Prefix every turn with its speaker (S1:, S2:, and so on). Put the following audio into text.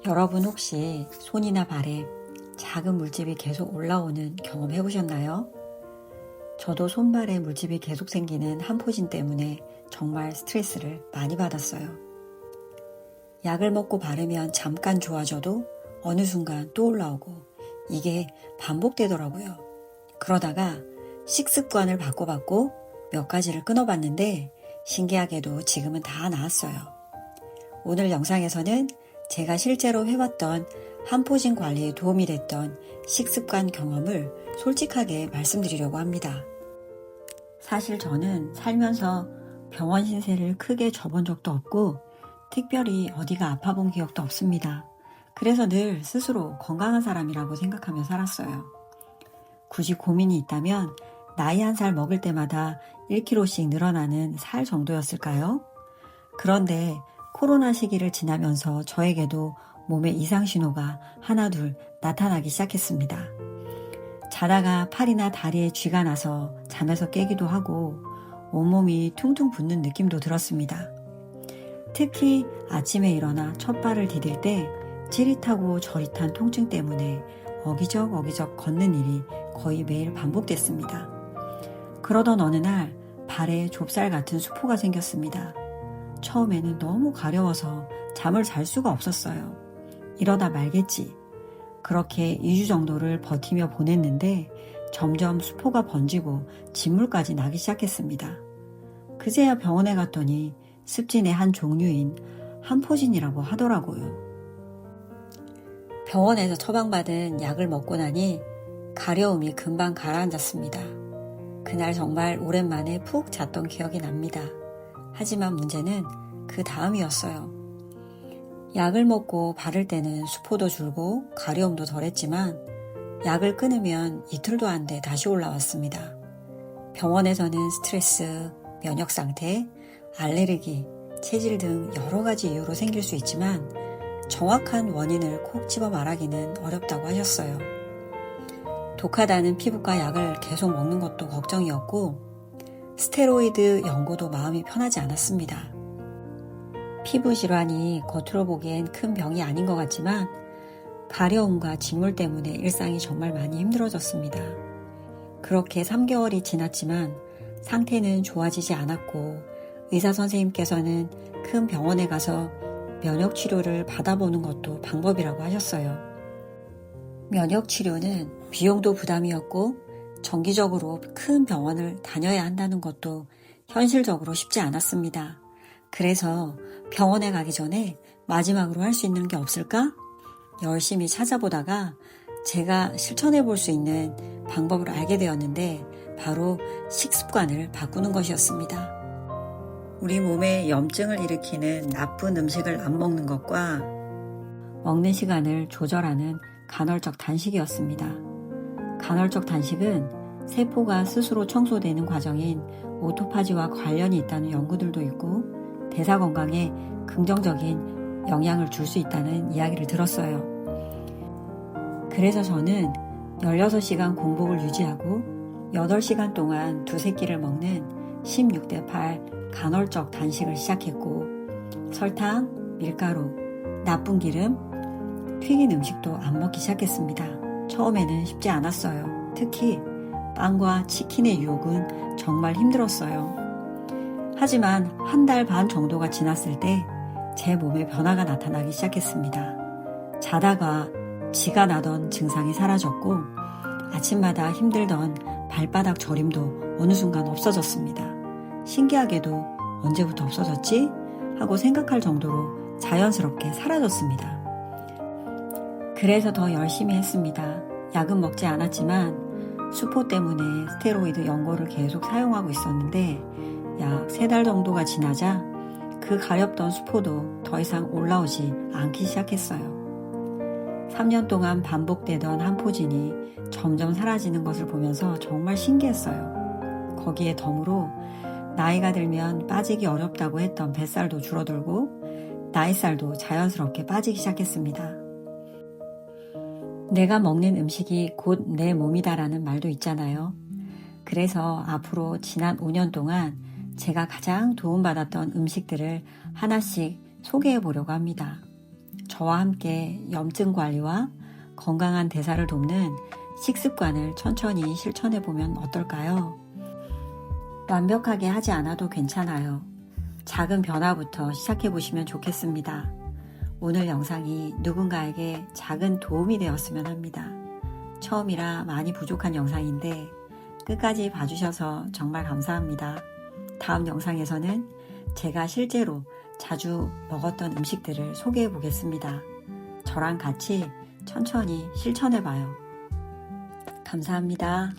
S1: 여러분 혹시 손이나 발에 작은 물집이 계속 올라오는 경험 해보셨나요? 저도 손발에 물집이 계속 생기는 한포진 때문에 정말 스트레스를 많이 받았어요. 약을 먹고 바르면 잠깐 좋아져도 어느 순간 또 올라오고 이게 반복되더라고요. 그러다가 식습관을 바꿔봤고 몇 가지를 끊어봤는데 신기하게도 지금은 다 나았어요. 오늘 영상에서는 제가 실제로 해봤던 한포진 관리에 도움이 됐던 식습관 경험을 솔직하게 말씀드리려고 합니다. 사실 저는 살면서 병원 신세를 크게 져본 적도 없고 특별히 어디가 아파본 기억도 없습니다. 그래서 늘 스스로 건강한 사람이라고 생각하며 살았어요. 굳이 고민이 있다면 나이 한 살 먹을 때마다 1kg씩 늘어나는 살 정도였을까요? 그런데 코로나 시기를 지나면서 저에게도 몸에 이상 신호가 하나둘 나타나기 시작했습니다. 자다가 팔이나 다리에 쥐가 나서 잠에서 깨기도 하고 온몸이 퉁퉁 붓는 느낌도 들었습니다. 특히 아침에 일어나 첫 발을 디딜 때 찌릿하고 저릿한 통증 때문에 어기적 걷는 일이 거의 매일 반복됐습니다. 그러던 어느 날 발에 좁쌀 같은 수포가 생겼습니다. 처음에는 너무 가려워서 잠을 잘 수가 없었어요. 이러다 말겠지. 그렇게 2주 정도를 버티며 보냈는데 점점 수포가 번지고 진물까지 나기 시작했습니다. 그제야 병원에 갔더니 습진의 한 종류인 한포진이라고 하더라고요. 병원에서 처방받은 약을 먹고 나니 가려움이 금방 가라앉았습니다. 그날 정말 오랜만에 푹 잤던 기억이 납니다. 하지만 문제는 그 다음이었어요. 약을 먹고 바를 때는 수포도 줄고 가려움도 덜했지만 약을 끊으면 이틀도 안 돼 다시 올라왔습니다. 병원에서는 스트레스, 면역 상태, 알레르기, 체질 등 여러 가지 이유로 생길 수 있지만 정확한 원인을 콕 집어 말하기는 어렵다고 하셨어요. 독하다는 피부과 약을 계속 먹는 것도 걱정이었고 스테로이드 연고도 마음이 편하지 않았습니다. 피부 질환이 겉으로 보기엔 큰 병이 아닌 것 같지만 가려움과 진물 때문에 일상이 정말 많이 힘들어졌습니다. 그렇게 3개월이 지났지만 상태는 좋아지지 않았고 의사 선생님께서는 큰 병원에 가서 면역 치료를 받아보는 것도 방법이라고 하셨어요. 면역 치료는 비용도 부담이었고 정기적으로 큰 병원을 다녀야 한다는 것도 현실적으로 쉽지 않았습니다. 그래서 병원에 가기 전에 마지막으로 할 수 있는 게 없을까? 열심히 찾아보다가 제가 실천해 볼 수 있는 방법을 알게 되었는데 바로 식습관을 바꾸는 것이었습니다. 우리 몸에 염증을 일으키는 나쁜 음식을 안 먹는 것과 먹는 시간을 조절하는 간헐적 단식이었습니다. 간헐적 단식은 세포가 스스로 청소되는 과정인 오토파지와 관련이 있다는 연구들도 있고 대사 건강에 긍정적인 영향을 줄 수 있다는 이야기를 들었어요. 그래서 저는 16시간 공복을 유지하고 8시간 동안 두세 끼를 먹는 16대8 간헐적 단식을 시작했고 설탕, 밀가루, 나쁜 기름, 튀긴 음식도 안 먹기 시작했습니다. 처음에는 쉽지 않았어요. 특히 빵과 치킨의 유혹은 정말 힘들었어요. 하지만 한 달 반 정도가 지났을 때 제 몸에 변화가 나타나기 시작했습니다. 자다가 쥐가 나던 증상이 사라졌고 아침마다 힘들던 발바닥 저림도 어느 순간 없어졌습니다. 신기하게도 언제부터 없어졌지? 하고 생각할 정도로 자연스럽게 사라졌습니다. 그래서 더 열심히 했습니다. 약은 먹지 않았지만 수포 때문에 스테로이드 연고를 계속 사용하고 있었는데 약 3달 정도가 지나자 그 가렵던 수포도 더 이상 올라오지 않기 시작했어요. 3년 동안 반복되던 한포진이 점점 사라지는 것을 보면서 정말 신기했어요. 거기에 덤으로 나이가 들면 빠지기 어렵다고 했던 뱃살도 줄어들고 나이살도 자연스럽게 빠지기 시작했습니다. 내가 먹는 음식이 곧 내 몸이다라는 말도 있잖아요. 그래서 앞으로 지난 5년 동안 제가 가장 도움받았던 음식들을 하나씩 소개해 보려고 합니다. 저와 함께 염증 관리와 건강한 대사를 돕는 식습관을 천천히 실천해보면 어떨까요? 완벽하게 하지 않아도 괜찮아요. 작은 변화부터 시작해보시면 좋겠습니다. 오늘 영상이 누군가에게 작은 도움이 되었으면 합니다. 처음이라 많이 부족한 영상인데 끝까지 봐주셔서 정말 감사합니다. 다음 영상에서는 제가 실제로 자주 먹었던 음식들을 소개해 보겠습니다. 저랑 같이 천천히 실천해 봐요. 감사합니다.